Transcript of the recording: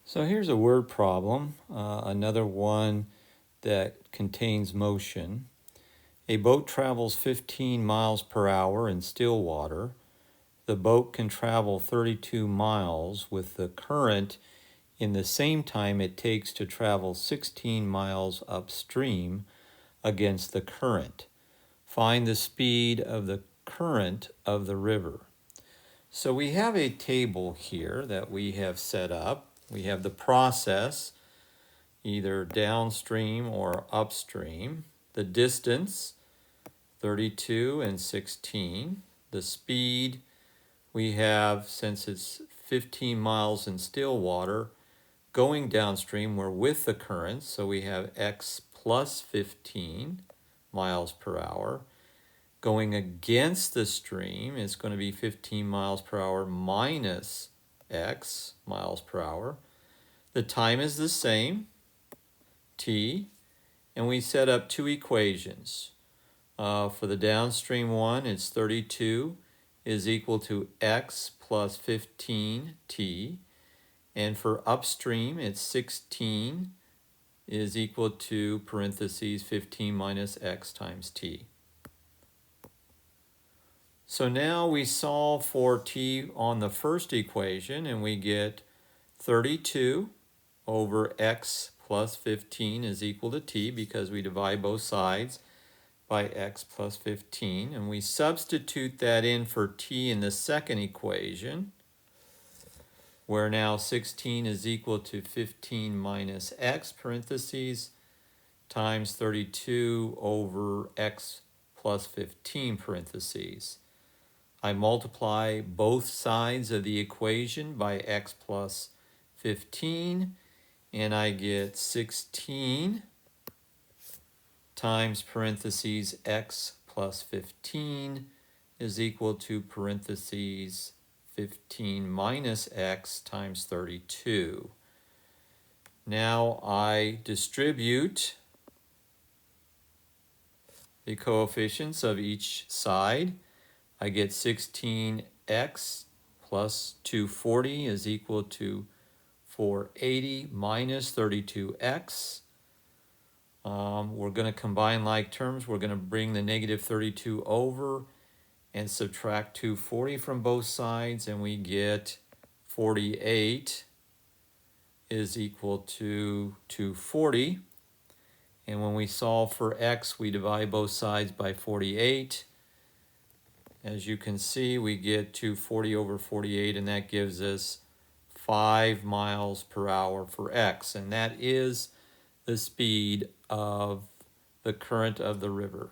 So here's a word problem, another one that contains motion. A boat travels 15 miles per hour in still water. The boat can travel 32 miles with the current in the same time it takes to travel 16 miles upstream against the current. Find the speed of the current of the river. So we have a table here that we have set up. We have the process, either downstream or upstream. The distance, 32 and 16. The speed, we have, since it's 15 miles in still water, going downstream, we're with the current, so we have x plus 15 miles per hour. Going against the stream is going to be 15 miles per hour minus x miles per hour. The time is the same, t, and we set up two equations. For the downstream one, it's 32 is equal to x plus 15t. And for upstream, it's 16 is equal to parentheses 15 minus x times t. So now we solve for t on the first equation, and we get 32 over x plus 15 is equal to t because we divide both sides by x plus 15. And we substitute that in for t in the second equation, where now 16 is equal to 15 minus x parentheses times 32 over x plus 15 parentheses. I multiply both sides of the equation by x plus 15, and I get 16 times parentheses x plus 15 is equal to parentheses 15 minus x times 32. Now I distribute the coefficients of each side. I get 16x plus 240 is equal to 480 minus 32x. We're going to combine like terms. We're going to bring the negative 32 over and subtract 240 from both sides, and we get 48 is equal to 240. And when we solve for x, we divide both sides by 48. As you can see, we get 240 over 48, and that gives us 5 miles per hour for x, and that is the speed of the current of the river.